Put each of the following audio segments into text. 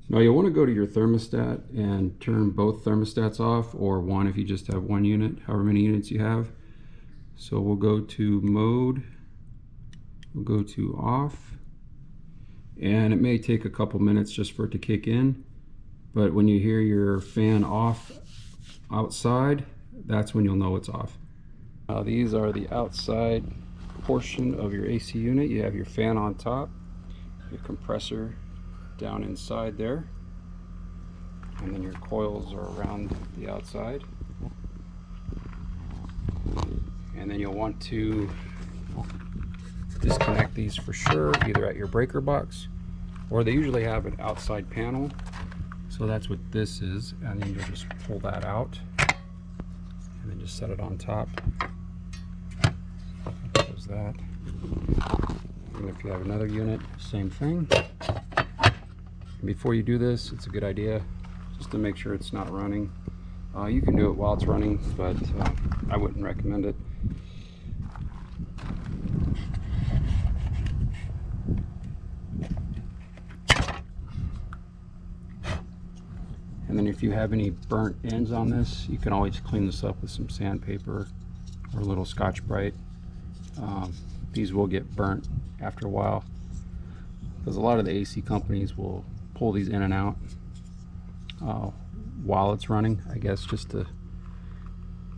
Now you'll want to go to your thermostat and turn both thermostats off, or one if you just have one unit, however many units you have. So we'll go to mode, we'll go to off, and it may take a couple minutes just for it to kick in, but when you hear your fan off outside, that's when you'll know it's off. Now these are the outside portion of your AC unit. You have your fan on top, your compressor down inside there, and then your coils are around the outside. And then you'll want to disconnect these for sure, either at your breaker box, or they usually have an outside panel. So that's what this is, and then you'll just pull that out and then just set it on top. There's that. And if you have another unit, same thing. Before you do this, it's a good idea just to make sure it's not running. You can do it while it's running, but I wouldn't recommend it. And then if you have any burnt ends on this, you can always clean this up with some sandpaper or a little Scotch-Brite. These will get burnt after a while, because a lot of the AC companies will pull these in and out while it's running, I guess, just to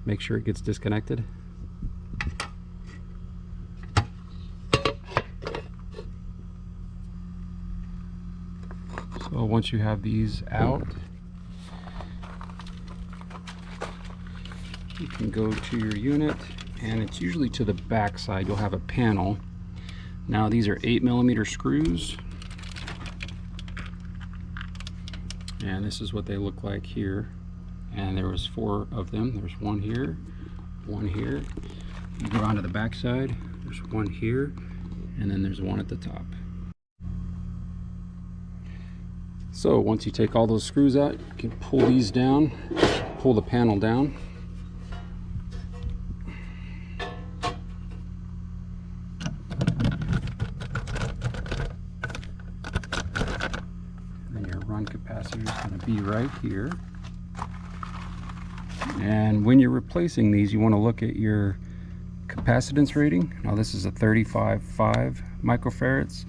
make sure it gets disconnected. So once you have these out, you can go to your unit, and it's usually to the back side. You'll have a panel. Now these are 8mm screws, and this is what they look like here. And there was 4 of them. There's one here, one here. You go onto the back side, there's one here, and then there's one at the top. So once you take all those screws out, you can pull these down, pull the panel down. Run capacitor is going to be right here. And when you're replacing these, you want to look at your capacitance rating. Now this is a 35.5 microfarads,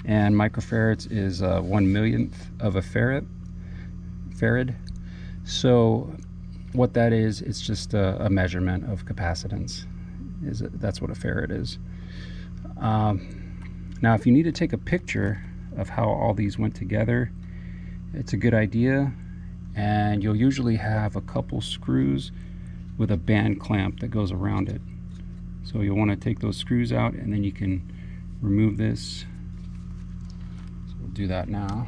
and microfarads is 1/1,000,000th of a farad. So what that is, it's just a measurement of capacitance. That's what a farad is. Now if you need to take a picture of how all these went together, it's a good idea, and you'll usually have a couple screws with a band clamp that goes around it. So you'll want to take those screws out, and then you can remove this. So we'll do that now.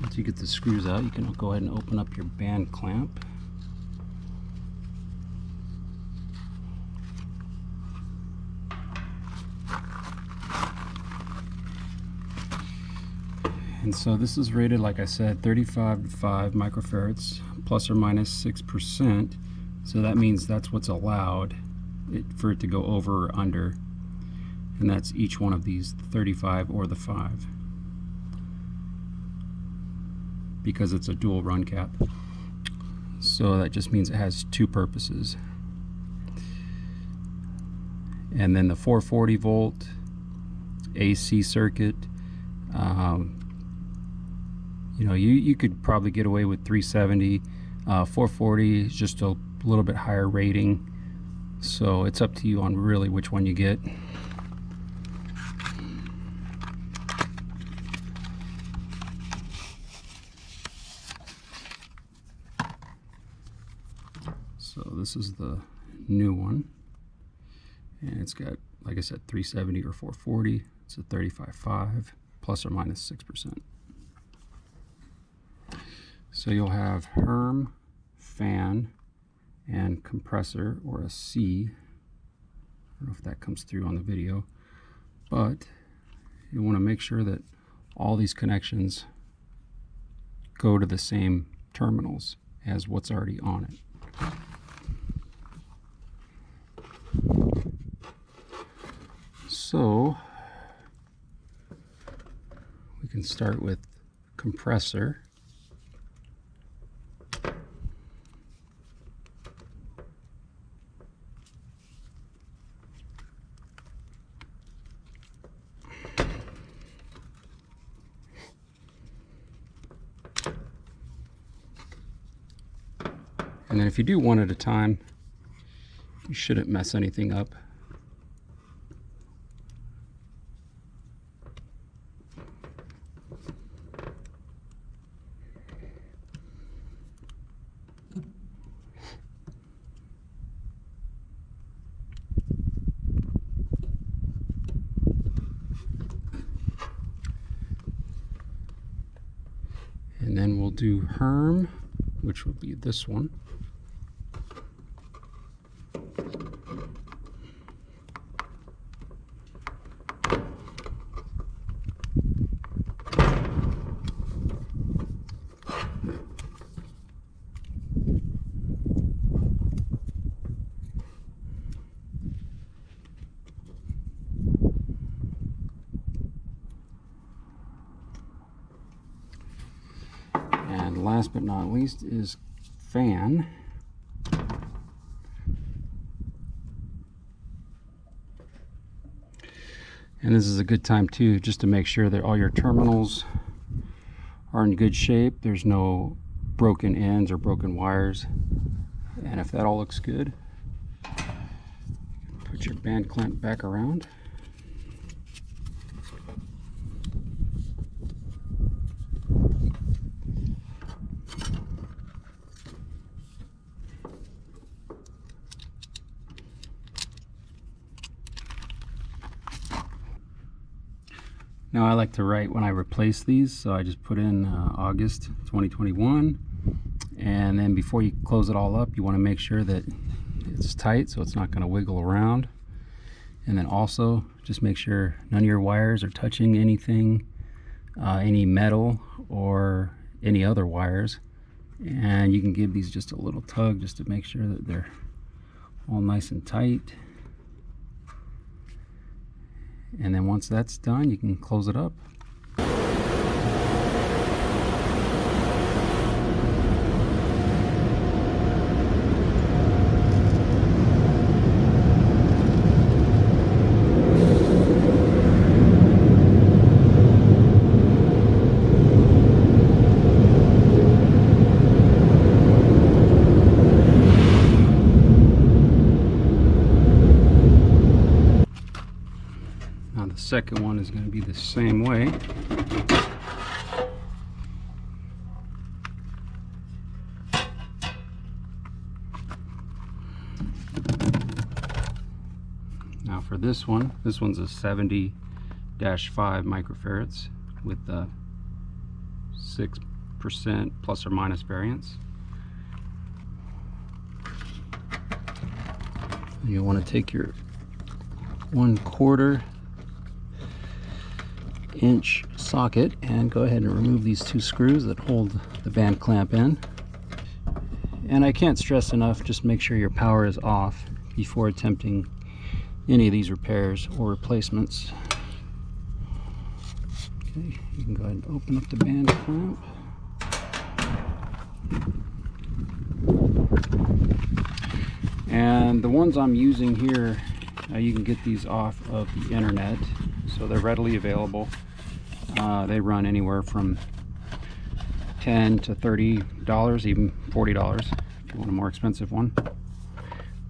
Once you get the screws out, you can go ahead and open up your band clamp. And so this is rated, like I said, 35.5 microfarads, plus or minus 6%. So that means that's what's allowed for it to go over or under. And that's each one of these, the 35 or the 5. Because it's a dual run cap. So that just means it has 2 purposes. And then the 440 volt AC circuit, you know, you could probably get away with 370. 440 is just a little bit higher rating, so it's up to you on really which one you get. So this is the new one, and it's got, like I said, 370 or 440. It's a 35.5 plus or minus 6%. So you'll have Herm, fan, and compressor, or a C. I don't know if that comes through on the video, but you want to make sure that all these connections go to the same terminals as what's already on it. So we can start with compressor. And then if you do one at a time, you shouldn't mess anything up. And then we'll do Herm, which will be this one. And last but not least is fan. And this is a good time too, just to make sure that all your terminals are in good shape. There's no broken ends or broken wires. And if that all looks good, put your band clamp back around. Now I like to write when I replace these, so I just put in August 2021, and then before you close it all up, you want to make sure that it's tight so it's not going to wiggle around. And then also just make sure none of your wires are touching anything, any metal or any other wires. And you can give these just a little tug just to make sure that they're all nice and tight. And then once that's done, you can close it up. Now the second one is going to be the same way. Now for this one's a 70-5 microfarads with 6% plus or minus variance. You want to take your 1/4 inch socket and go ahead and remove these two screws that hold the band clamp in. And I can't stress enough, just make sure your power is off before attempting any of these repairs or replacements. Okay, you can go ahead and open up the band clamp. And the ones I'm using here, you can get these off of the internet, so they're readily available. They run anywhere from $10 to $30, even $40 if you want a more expensive one.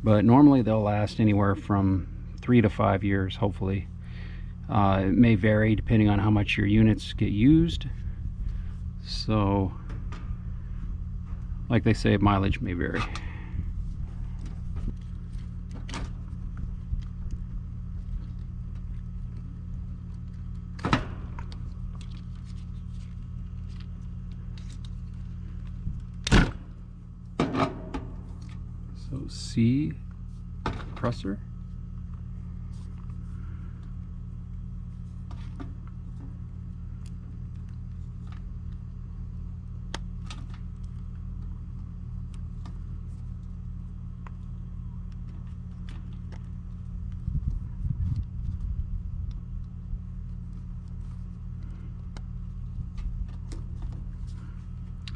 But normally they'll last anywhere from 3 to 5 years, hopefully. It may vary depending on how much your units get used. So, like they say, mileage may vary. So C, compressor.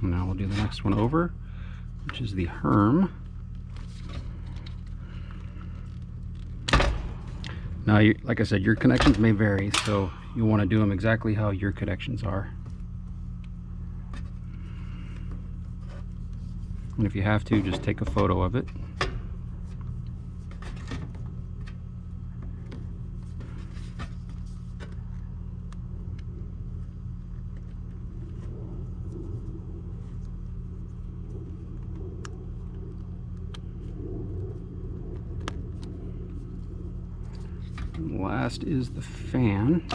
And now we'll do the next one over, which is the Herm. Now, like I said, your connections may vary, so you want to do them exactly how your connections are. And if you have to, just take a photo of it. And last is the fan.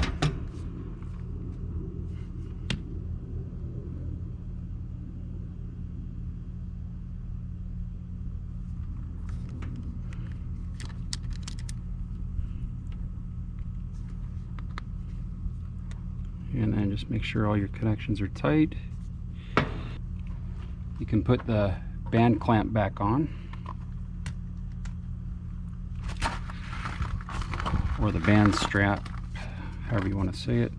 And then just make sure all your connections are tight. You can put the band clamp back on, or the band strap, however you want to say it.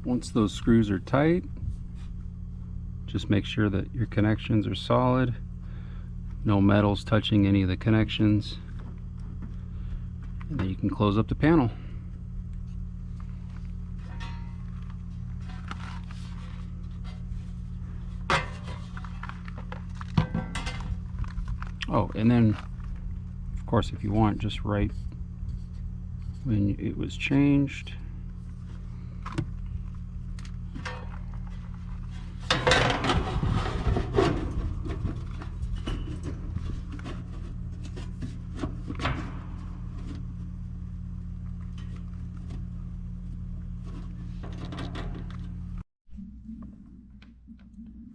Once those screws are tight, just make sure that your connections are solid, no metals touching any of the connections, and then you can close up the panel. Oh, and then of course, if you want, just write when it was changed.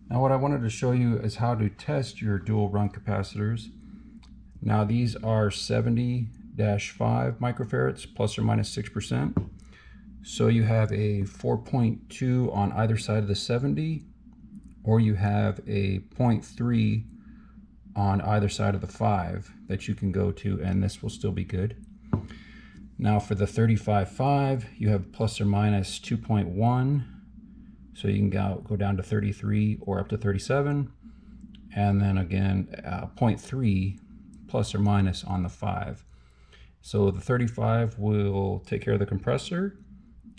Now what I wanted to show you is how to test your dual run capacitors. Now these are 70-5 microfarads plus or minus 6%. So you have a 4.2 on either side of the 70, or you have a 0.3 on either side of the 5 that you can go to, and this will still be good. Now for the 35-5, you have plus or minus 2.1. So you can go down to 33 or up to 37. And then again, 0.3 plus or minus on the 5. So the 35 will take care of the compressor,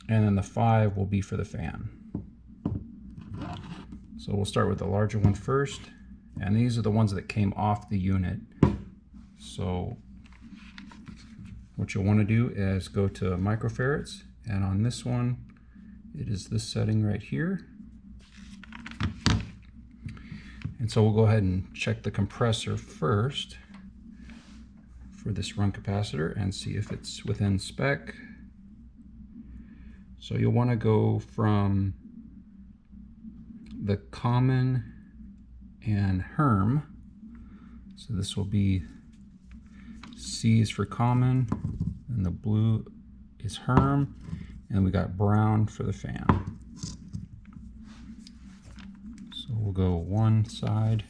and then the 5 will be for the fan. So we'll start with the larger one first. And these are the ones that came off the unit. So what you'll want to do is go to microfarads, and on this one, it is this setting right here. And so we'll go ahead and check the compressor first for this run capacitor and see if it's within spec. So you'll want to go from the common and Herm. So this will be C is for common, and the blue is Herm, and we got brown for the fan. So we'll go one side,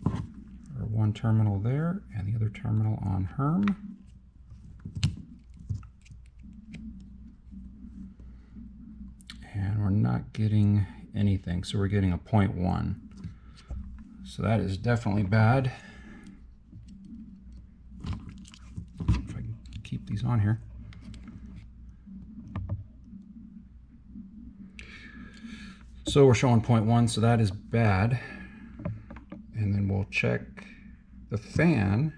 or one terminal there, and the other terminal on Herm. And we're not getting anything, so we're getting a 0.1. So that is definitely bad. If I can keep these on here. So we're showing 0.1, so that is bad. And then and we'll check the fan,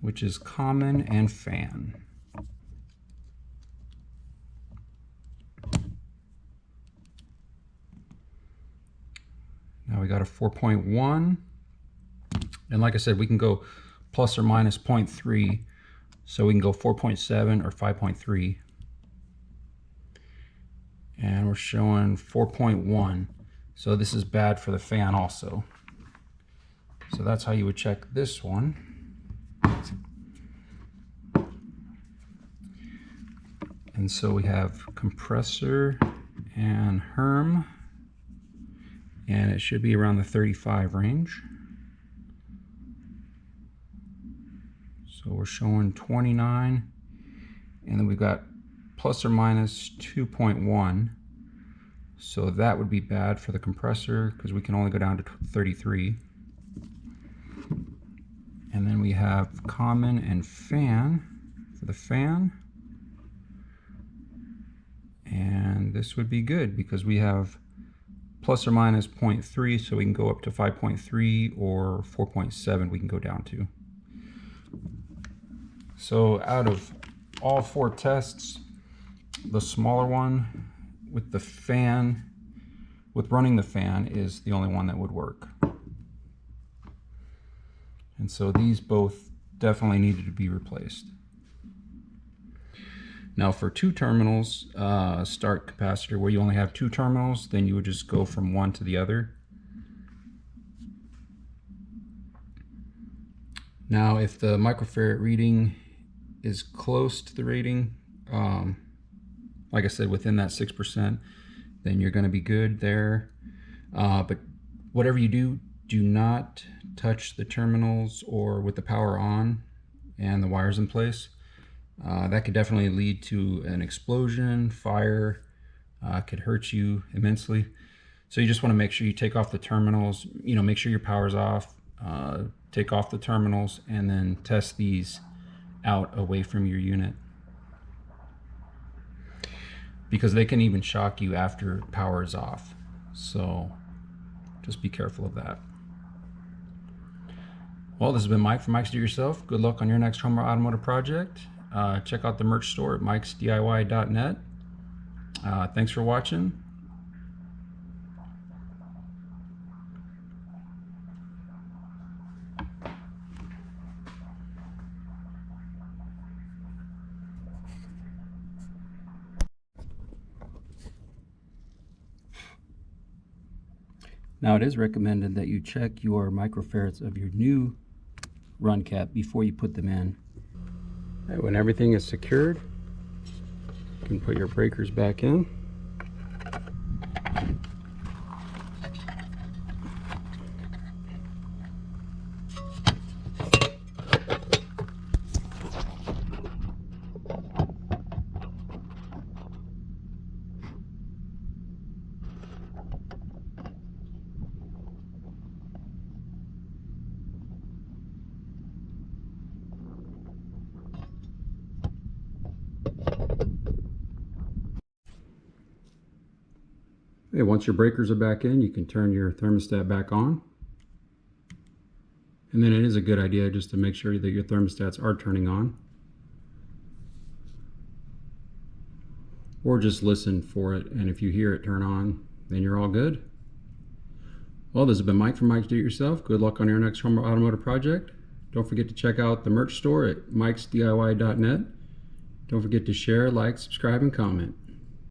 which is common and fan. Now we got a 4.1, and like I said, we can go plus or minus 0.3, so we can go 4.7 or 5.3. And we're showing 4.1, so this is bad for the fan also. So that's how you would check this one. And so we have compressor and Herm, and it should be around the 35 range. So we're showing 29, and then we've got plus or minus 2.1. So that would be bad for the compressor because we can only go down to 33. And then we have common and fan for the fan. And this would be good because we have plus or minus 0.3, so we can go up to 5.3, or 4.7 we can go down to. So out of all 4 tests, the smaller one with the fan, with running the fan, is the only one that would work. And so these both definitely needed to be replaced. Now for 2 terminals, start capacitor, where you only have 2 terminals, then you would just go from one to the other. Now if the microfarad reading is close to the rating, like I said, within that 6%, then you're going to be good there. But whatever you do, do not touch the terminals or with the power on and the wires in place. That could definitely lead to an explosion, fire, could hurt you immensely. So you just want to make sure you take off the terminals, make sure your power's off, take off the terminals, and then test these out away from your unit. Because they can even shock you after power is off. So just be careful of that. Well, this has been Mike from Mike's Do It Yourself. Good luck on your next home or automotive project. Check out the merch store at mikesdiy.net. Thanks for watching. Now it is recommended that you check your microfarads of your new run cap before you put them in. Right, when everything is secured, you can put your breakers back in. Okay, once your breakers are back in, you can turn your thermostat back on. And then it is a good idea just to make sure that your thermostats are turning on. Or just listen for it, and if you hear it turn on, then you're all good. Well, this has been Mike from Mike's Do It Yourself. Good luck on your next home or automotive project. Don't forget to check out the merch store at mikesdiy.net. Don't forget to share, like, subscribe, and comment.